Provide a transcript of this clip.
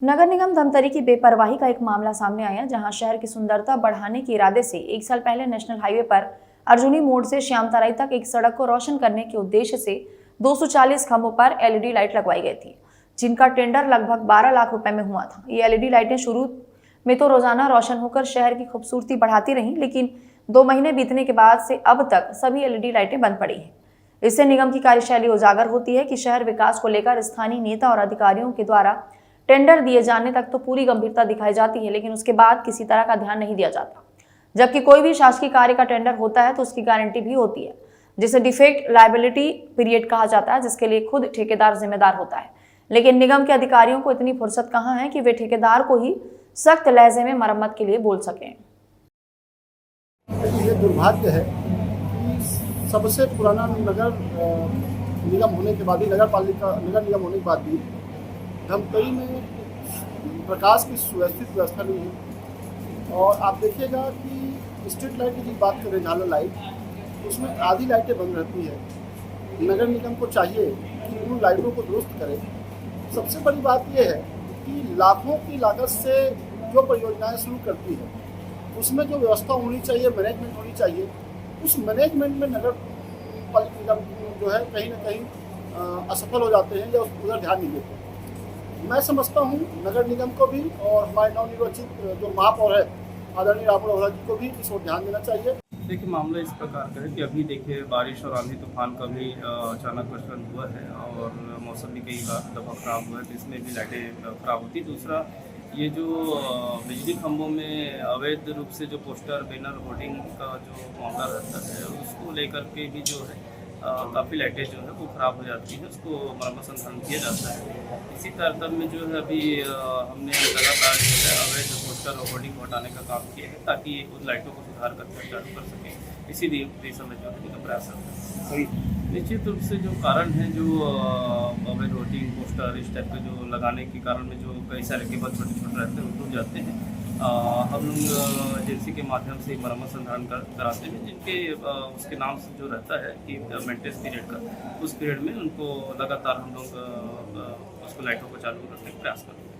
नगर निगम धमतरी की बेपरवाही का एक मामला सामने आया, जहां शहर की सुंदरता बढ़ाने के इरादे से 1 साल पहले नेशनल हाईवे पर अर्जुनी मोड़ से श्यामतराई तक एक सड़क को रोशन करने के उद्देश्य से 240 खंभों पर एलईडी लाइट लगवाई गई थी, जिनका टेंडर लगभग 12 लाख रुपए में हुआ था। ये एलईडी लाइटें शुरू में तो रोजाना रोशन होकर शहर की खूबसूरती बढ़ाती रहीं, लेकिन 2 महीने बीतने के बाद से अब तक सभी एलईडी लाइटें बंद पड़ी हैं। इससे निगम की कार्यशैली उजागर होती है कि शहर विकास को लेकर स्थानीय नेता और अधिकारियों के द्वारा टेंडर दिए जाने तक तो पूरी गंभीरता दिखाई जाती है, लेकिन उसके बाद किसी तरह का ध्यान नहीं दिया जाता। जबकि कोई भी शासकीय कार्य का टेंडर होता है तो उसकी गारंटी भी होती है, जिसे डिफेक्ट लायबिलिटी पीरियड कहा जाता है, जिसके लिए खुद ठेकेदार जिम्मेदार होता है। लेकिन निगम के अधिकारियों को इतनी फुर्सत कहाँ है कि वे ठेकेदार को ही सख्त लहजे में मरम्मत के लिए बोल सकें। ये दुर्भाग्य है कि सबसे पुराना नगर निगम होने के बाद भी नगर निगम होने के बाद भी धमतरी में प्रकाश की सुव्यवस्थित व्यवस्था नहीं है। और आप देखिएगा कि स्ट्रीट लाइट की बात करें, झालर लाइट, तो उसमें आधी लाइटें बंद रहती है। नगर निगम को चाहिए कि उन लाइटों को दुरुस्त करें। सबसे बड़ी बात यह है कि लाखों की लागत से जो परियोजनाएं शुरू करती है, उसमें जो व्यवस्था होनी चाहिए, मैनेजमेंट होनी चाहिए, उस मैनेजमेंट में नगर पालिका निगम जो है कहीं ना कहीं असफल हो जाते हैं या उधर ध्यान नहीं देते। मैं समझता हूँ नगर निगम को भी और हमारे नवनिर्वाचित जो महापौर है आदरणीय रामू अरोड़ा जी को भी इस ओर ध्यान देना चाहिए। देखिए, मामला इस प्रकार का है कि अभी देखिए बारिश और आंधी तूफान का भी अचानक प्रचलन हुआ है और मौसम भी कई दफ़ा ख़राब हुआ है, तो इसमें भी लाइटें ख़राब होती। दूसरा, ये जो बिजली खंभों में अवैध रूप से जो पोस्टर, बैनर, होर्डिंग का जो मामला रहता है, उसको लेकर के भी जो है काफ़ी लाइटें जो है वो ख़राब हो जाती हैं, उसको मरम्मत संधारण किया जाता है। इसी तारतम्य में जो है अभी हमने लगातार जो है अवैध पोस्टर और होर्डिंग हटाने का काम किया है, ताकि उन लाइटों को सुधार करके चालू कर सकें। इसी दिशा में जो है निगम प्रयास करता है। निश्चित रूप से जो कारण है, जो अवैध होर्डिंग, पोस्टर इस टाइप के जो लगाने के कारण में जो कई सारे केबल छोटे छोटे रहते हैं, टूट जाते हैं। हम लोग एजेंसी के माध्यम से मरम्मत संधारण कराते हैं, जिनके उसके नाम से जो रहता है कि मेंटेनेंस पीरियड का, उस पीरियड में उनको लगातार हम लोग उसको लाइटों को चालू रखने का प्रयास करते हैं।